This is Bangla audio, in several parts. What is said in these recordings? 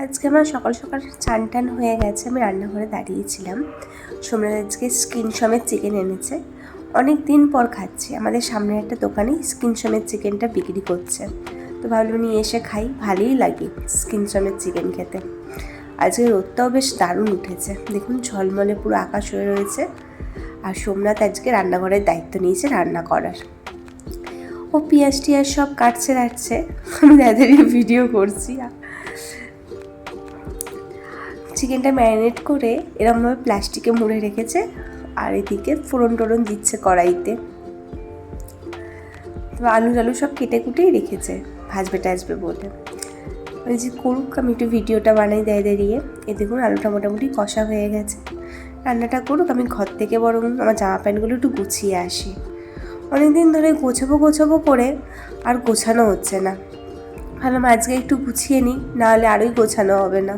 আজকে আমার সকাল সকাল চান টান হয়ে গেছে, আমি রান্নাঘরে দাঁড়িয়েছিলাম। সোমনাথ আজকে স্কিন সমেত চিকেন এনেছে। অনেক দিন পর খাচ্ছি। আমাদের সামনের একটা দোকানে স্কিন সমেত চিকেনটা বিক্রি করছে, তো ভাবলাম নিয়ে এসে খাই, ভালোই লাগে স্কিন সমেত চিকেন খেতে। আজকে রোদটাও বেশ দারুণ উঠেছে, দেখুন ঝলমলে পুরো আকাশ হয়ে রয়েছে। আর সোমনাথ আজকে রান্নাঘরের দায়িত্ব নিয়েছে রান্না করার। ও পেঁয়াজ টিয়াজ সব কাটছে, আমি তাদের ভিডিও করছি। চিকেনটা ম্যারিনেট করে এরকমভাবে প্লাস্টিকে মুড়ে রেখেছে, আর এদিকে ফোড়ন টোড়ন দিচ্ছে কড়াইতে। আলু টালু সব কেটে কুটেই রেখেছে ভাজবে টাজবে বলে। ওই যে করুক, আমি একটু ভিডিওটা বানাই দাঁড়িয়ে। এ দেখুন আলুটা মোটামুটি কষা হয়ে গেছে, রান্নাটা করুক। আমি ঘর থেকে বরং আমার জামা প্যান্টগুলো একটু গুছিয়ে আসি। অনেকদিন ধরে গোছাবো করে আর গোছানো হচ্ছে না। ভাবলাম আজকে একটু গুছিয়ে নিই, নাহলে আরোই গোছানো হবে না।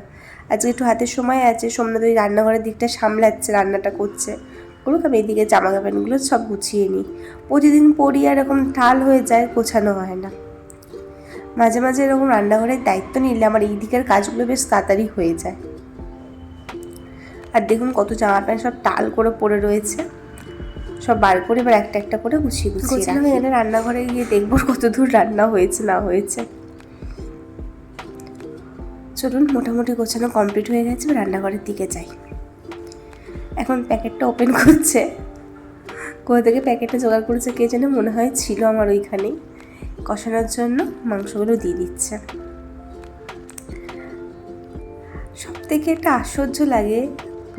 আজকে একটু হাতে সময় আছে, সোমনাথ ওই রান্নাঘরের দিকটা সামলাচ্ছে, রান্নাটা করছে, করুক। আমি এইদিকে জামা কাপড়গুলো সব গুছিয়ে নিই। প্রতিদিন পরি আর এরকম ঠাল হয়ে যায়, গোছানো হয় না। মাঝে মাঝে এরকম রান্নাঘরের দায়িত্ব নিলে আমার এই দিকের কাজগুলো বেশ তাড়াতাড়ি হয়ে যায়। আর দেখুন কত জামা প্যান্ট সব টাল করে পড়ে রয়েছে, সব বার করে এবার একটা একটা করে গুছিয়ে রাখি। এখানে রান্নাঘরে গিয়ে দেখবো কত দূর রান্না হয়েছে না হয়েছে। চলুন, মোটামুটি গোছানো কমপ্লিট হয়ে গেছে, রান্নাঘরের দিকে যাই। এখন প্যাকেটটা ওপেন করছে, কোথা থেকে প্যাকেটটা জোগাড় করেছে কে জানে, মনে হয় ছিল আমার ওইখানেই। কষানোর জন্য মাংসগুলো দিয়ে দিচ্ছে। সব থেকে একটা আশ্চর্য লাগে,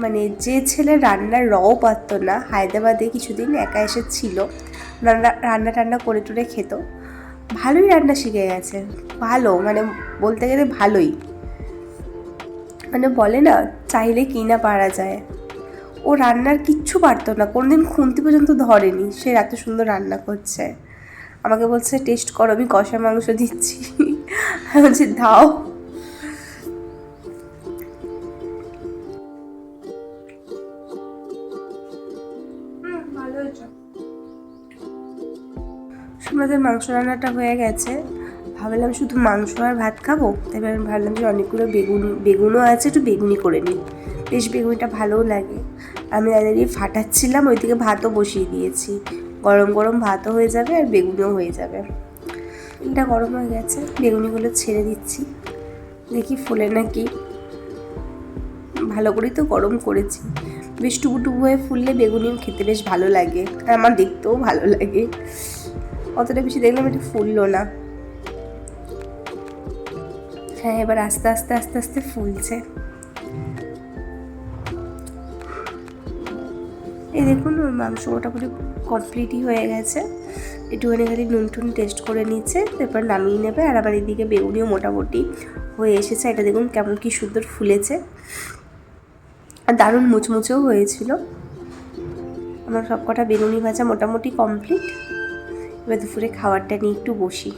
মানে যে ছেলে রান্নার রও পারতো না, হায়দ্রাবাদে কিছুদিন একা এসেছিল, রান্না টান্না করে টুরে খেত, ভালোই রান্না শিখে গেছে। ভালো মানে বলতে গেলে ভালোই, মানে বলে না চাইলে কি না পারা যায়। ও রান্নার কিচ্ছু পারতো না, কোনোদিন খুন্তি পর্যন্ত ধরেনি, সে এত সুন্দর রান্না করছে। আমাকে বলছে টেস্ট করো, আমি কষা মাংস দিচ্ছি। আমি বলছি দাও। ভালো হয়েছে। আমাদের মাংস রান্নাটা হয়ে গেছে। ভাবলাম শুধু মাংস আর ভাত খাবো, এবার ভাবলাম যে অনেকগুলো বেগুনও আছে, একটু বেগুনি করে নিই, বেশ বেগুনিটা ভালোও লাগে। আমি দাঁড়িয়ে ফাটাচ্ছিলাম, ওইদিকে ভাতও বসিয়ে দিয়েছি। গরম গরম ভাতও হয়ে যাবে আর বেগুনিও হয়ে যাবে। এটা গরম হয়ে গেছে, বেগুনিগুলো ছেড়ে দিচ্ছি, দেখি ফুলে নাকি। ভালো করেই তো গরম করেছি, বেশ টুকু হয়ে ফুললে বেগুনি খেতে বেশ ভালো লাগে, আর আমার দেখতেও ভালো লাগে। অতটা বেশি দেখলাম এটা ফুললো না। হ্যাঁ, এবার আস্তে আস্তে আস্তে আস্তে ফুলছে। এই দেখুন ওর মাংস মোটামুটি কমপ্লিটই হয়ে গেছে। একটুখানি খালি নুন টুন টেস্ট করে নিচ্ছে, তারপর নামিয়ে নেবে। আর আমার এদিকে বেগুনিও মোটামুটি হয়ে এসেছে। এটা দেখুন কেমন কি সুন্দর ফুলেছে, আর দারুণ মুচমুচেও হয়েছিল। আমার সব কটা বেগুনি ভাজা মোটামুটি কমপ্লিট। এবার দুপুরে খাবারটা নিয়ে একটু বসি।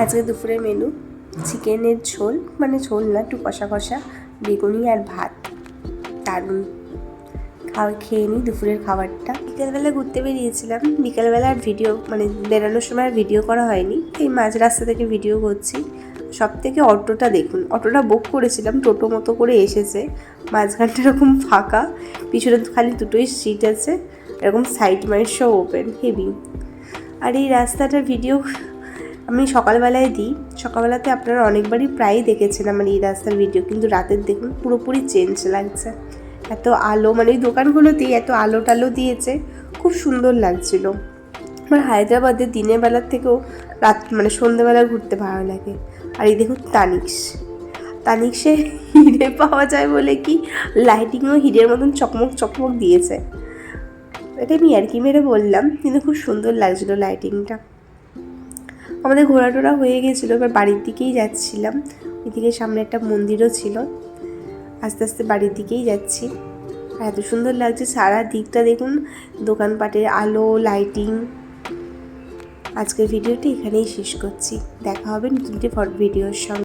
আজকে দুপুরের মেনু চিকেনের ঝোল, মানে ঝোল না, একটু কষা কষা, বেগুনি আর ভাত। দারুণ। খেয়ে নিই দুপুরের খাবারটা। বিকেলবেলা ঘুরতে বেরিয়েছিলাম, বিকেলবেলা আর ভিডিও মানে বেরোনোর সময় আর ভিডিও করা হয়নি, এই মাঝ রাস্তা থেকে ভিডিও করছি। সব থেকে অটোটা দেখুন, অটোটা বুক করেছিলাম, টোটো মতো করে এসেছে, মাঝখানটা এরকম ফাঁকা, পিছনে খালি দুটোই সিট আছে, এরকম সাইড মাইড সব ওপেন, হেভি। আর এই রাস্তাটার ভিডিও আমি সকালবেলায় দিই, সকালবেলাতে আপনারা অনেকবারই প্রায়ই দেখেছেন আমার এই রাস্তার ভিডিও, কিন্তু রাতের দেখুন পুরোপুরি চেঞ্জ লাগছে। এত আলো, মানে এই দোকানগুলোতেই এত আলো টালো দিয়েছে, খুব সুন্দর লাগছিল। আমার হায়দ্রাবাদে দিনের বেলার থেকেও রাত মানে সন্ধ্যেবেলা ঘুরতে ভালো লাগে। আর এই দেখুন তানিক্সে হিরে পাওয়া যায় বলে কি লাইটিংও হিরের মতন চকমক চকমক দিয়েছে। এটা আমি আর কি মেরে বললাম, কিন্তু খুব সুন্দর লাগছিলো লাইটিংটা। আমাদের ঘোরা টোরা হয়ে গেছিলো, এবার বাড়ির দিকেই যাচ্ছিলাম। ওইদিকে সামনে একটা মন্দিরও ছিল, আস্তে আস্তে বাড়ির দিকেই যাচ্ছি। আর এত সুন্দর লাগছে সারা দিকটা, দেখুন দোকানপাটের আলো, লাইটিং। আজকের ভিডিওটি এখানেই শেষ করছি, দেখা হবে নতুন ভিডিওর সঙ্গে।